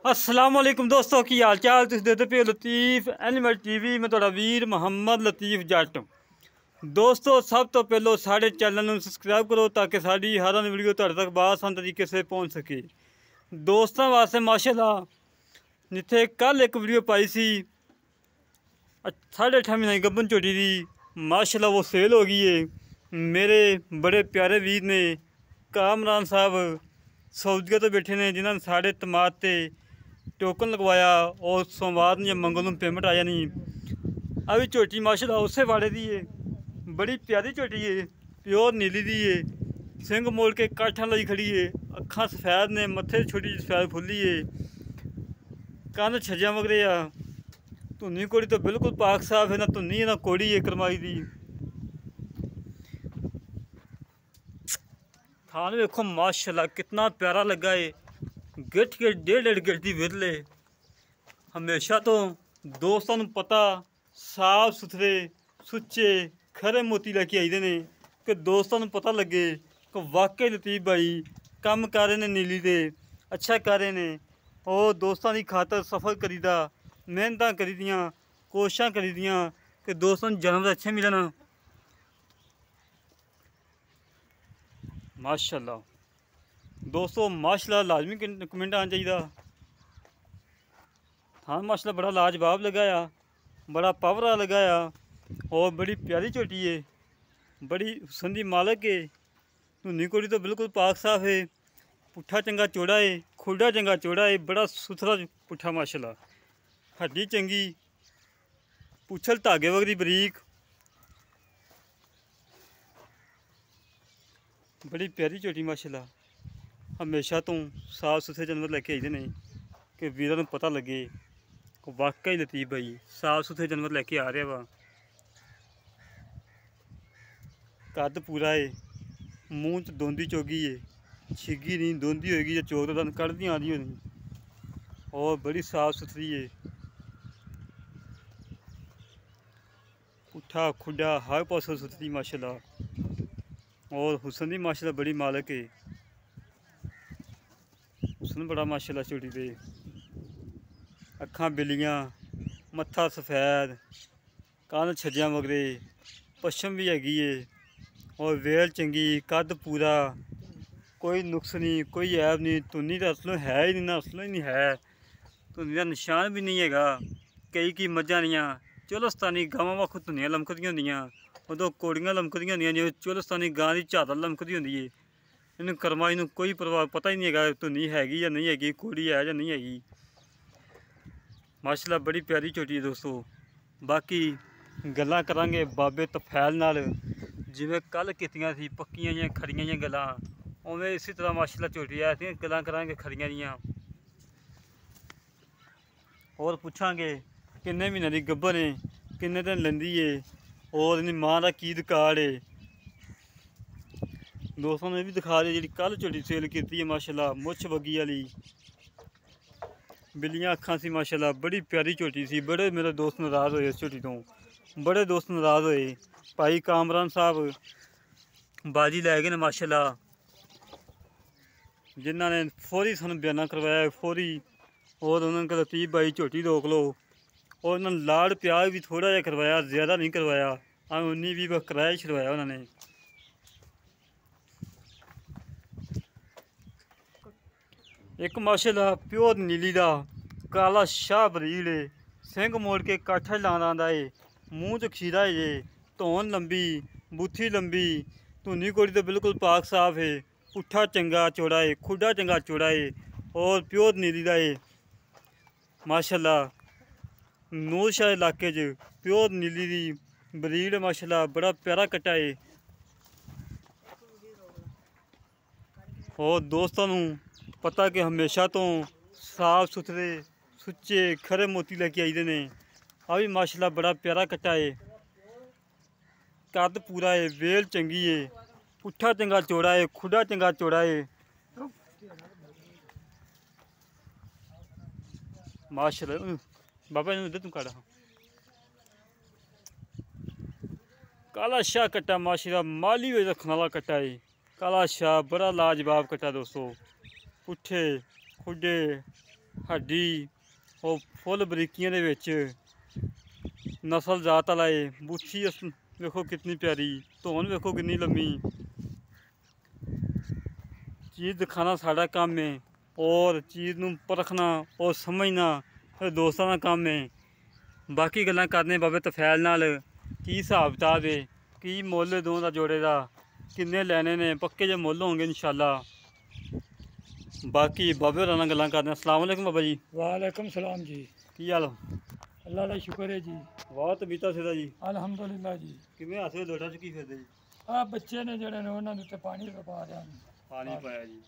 अस्सलाम वालेकुम दोस्तों की हाल चाल तुम देखते पे लतीफ़ एनिमल टीवी में थोड़ा वीर मोहम्मद लतीफ़ जट। दोस्तों सब तो पहलो साढ़े चैनल में सबसक्राइब करो ताकि साड़ी हर वीडियो तुहाडे तक आसान तरीके से पहुँच सके। दोस्तों वास्ते माशाल्लाह जिथे कल एक वीडियो पाई सी 8.5 महीने गब्बन झोटी दी, माशाल्लाह वो सेल हो गई है। मेरे बड़े प्यारे वीर ने कामरान साहब सऊदीया तो बैठे ने जिन्होंने साढ़े तमाद ते टोकन लगवाया और सोमवार या मंगल में पेमेंट आया नहीं। अभी झोटी माशाल्लाह उससे वाड़े दी है, बड़ी प्यारी झोटी है, प्योर नीली दी है, सिंग मोड़ के काठा लाई खड़ी है, अखा सफेद ने, मत्थे छोटी सफेद फुली है, कन्न छज्जा मगरे आ, धुनी कोड़ी तो बिल्कुल पाक साफ है, ना धुनी है ना कोड़ी है करमाई दी। थान वेखो माशाल्लाह कितना प्यारा लगा है, गिठ के 1.5 गिठ दी विरले। हमेशा तो दोस्तों पता साफ सुथरे सुच्चे खरे मोती लैके आईदे ने कि दोस्तों पता लगे कि वाकई लतीफ़ भाई कम कर रहे ने नीली दे अच्छा कर रहे ने, और दोस्तों की खातर सफ़र करीदा, मेहनत करी दियाँ, कोशिशें करी दियाँ कि दोस्तों जानवर अच्छे मिलन। माशाल्लाह दोस्तों माशाल्लाह लाजमी कमेंट आना चाहिए। हाँ माशाल्लाह बड़ा लाजवाब लगाया, बड़ा पावर लगाया और बड़ी प्यारी झोटी है, बड़ी हुस्न दी मालक है। धुनी कोड़ी तो बिल्कुल पाक साफ है, पुट्ठा चंगा चौड़ा है, खुडा चंगा चौड़ा है, बड़ा सुथरा पुट्ठा माशाल्लाह, हड्डी चंगी, पुछल धागे वगरी बरीक, बड़ी प्यारी झोटी माशाल्लाह। हमेशा तो साफ सुथरे जानवर लैके आईदे ने कि वीरां नूं पता लगे कि वाकई लतीफ़ भाई साफ सुथरे जानवर लैके आ रहा वा। कद पूरा है, मूँह च दोंदी चोगी है, छिगी नहीं दोंदी होगी या चोग तो कड़दी आँदी होनी, और बड़ी साफ सुथरी है, पुट्ठा खुडा हर पासों सुथरी माशाल्लाह, और हुस्न दी माशाल्लाह बड़ी मालक है, हुस्न बड़ा माशाल्लाह झोटी दे, अखां बिल्लियाँ, मत्था सफेद, कन्न छज्जा मगरे, पछम भी हैगी है, और वेल चंगी, कद पूरा, कोई नुक्स नहीं, कोई ऐब नहीं, धुनी तो असलों है ही नहीं ना, असलों ही नहीं है, धुनी का निशान भी नहीं है। कई मझां दियां चोलस्तानी गावां वाखों धुनियां लमकदियां होंदियां, उदों कोड़ियां लमकदियां होंदियां, जिवें चोलस्तानी गां दी झादर लमकदी होंदी है। इन्हूं करमाई नूं कोई परवाह पता ही नहीं है धुनी हैगी या नहीं हैगी, कोड़ी है या नहीं हैगी। माशाल्लाह बड़ी प्यारी झोटी है दोस्तों। बाकी गल्लां करांगे बाबे तफैल नाल, जिवें कल कीतियां सी पक्कियां जिहियां खरियां जिहियां गल्लां, उवें इसी तरह माशाल्लाह झोटी ऐसियां गल्लां करांगे खरियां जिहियां। और पूछांगे किन्ने महीने दी गब्बन है, किन्ने दिन लैंदी है, और इहदी मां दा की रिकार्ड है। दोस्तों ने भी दिखा दी जी कल झोटी सेल की है माशाल्लाह, मुछ बग्गी वाली, बिल्लियाँ अखां सी माशाल्लाह, बड़ी प्यारी झोटी सी। बड़े मेरे दोस्त नाराज़ होए इस झोटी तो, बड़े दोस्त नाराज़ होए। भाई कामरान साहब बाजी लै गए ने माशाल्लाह, जिन्हों ने फौरी सानू बयाना करवाया फौरी, और उन्होंने कहा लतीफ़ भाई झोटी रोक लो, और उन्होंने लाड़ प्यार भी थोड़ा जहा करवाया, ज़्यादा नहीं करवाया, 19-20 कराया छड़वाया उन्होंने। एक माशाल्लाह प्योर नीली दा काला शाह बरील है, सिंग मोड़ के काठा लाना आंदा है, मूँह च खीरा है, धौन लंबी, बूथी लंबी, धुनी कोड़ी तो बिल्कुल पाक साफ है, पुट्ठा चंगा चौड़ा है, खुडा चंगा चौड़ा है, और प्योर नीली दा है माशाल्लाह। नूर शाह इलाके च प्योर नीली दी बरीड माशाल्लाह, बड़ा प्यारा कट्टा है। और दोस्तों पता कि हमेशा तो साफ सुथरे सुच्चे खरे मोती लैके आईदे ने। अभी माशाल्लाह बड़ा प्यारा कट्टा है, कद पूरा है, वेल चंगी है, पुट्ठा चंगा चौड़ा है, खुडा चंगा चौड़ा है माशाल्लाह। बाबा इधर तू काढ़ा काला शाह कट्टा माशाल्लाह, माली रखने वाला कट्टा है, काला शाह बड़ा लाजवाब कट्टा दोस्तों। पुट्ठे खुडे ਹੱਡੀ ਉਹ ਫੁੱਲ ਬਰੀਕੀਆਂ ਦੇ ਵਿੱਚ ਨਸਲ ਜ਼ਾਤ ਵਾਲਾ ਏ। ਬੂਥੀ ਵੇਖੋ ਕਿੰਨੀ ਪਿਆਰੀ, ਧੌਣ ਵੇਖੋ ਕਿੰਨੀ ਲੰਮੀ। ਚੀਜ਼ ਦਿਖਾਣਾ ਸਾਡਾ ਕੰਮ ਹੈ ਔਰ ਚੀਜ਼ ਨੂੰ ਪਰਖਣਾ ਔਰ ਸਮਝਣਾ ਇਹ ਦੋਸਤਾਂ ਦਾ ਕੰਮ ਹੈ। ਬਾਕੀ ਗੱਲਾਂ ਕਰਨੇ ਬਾਬੇ ਤਫੈਲ ਨਾਲ, ਕੀ ਹਿਸਾਬ ਕਿਤਾਬ ਹੈ, ਕੀ ਮੁੱਲ ਦੋਵਾਂ ਦਾ ਜੋੜੇ ਦਾ, ਕਿੰਨੇ ਲੈਣੇ ਨੇ, ਪੱਕੇ ਜੇ ਮੁੱਲ ਹੋਣਗੇ ਇਨਸ਼ਾਅੱਲਾ। ਬਾਕੀ ਬਾਬੇ ਹੋਰਾਂ ਨਾਲ ਗੱਲਾਂ ਕਰਦੇ ਹਾਂ। अस्सलाम वालेकुम बाबा जी। वालेकुम सलाम जी। ਕੀ ਹਾਲ? अल्लाह का शुक्र है जी। ਵਾਹ ਤਬੀਅਤਾਂ ਸਿਹਤਾਂ ਜੀ अल्हम्दुलिल्लाह जी। ਕਿਵੇਂ ਹੱਥ ਵਿੱਚ ਲੋਟਾ ਚੁੱਕੀ ਫਿਰਦੇ ਜੀ? आ बच्चे ने जड़े ने उन्होंने उत्ते पानी पा रहा। ਪਾਣੀ ਪਾਇਆ ਜੀ।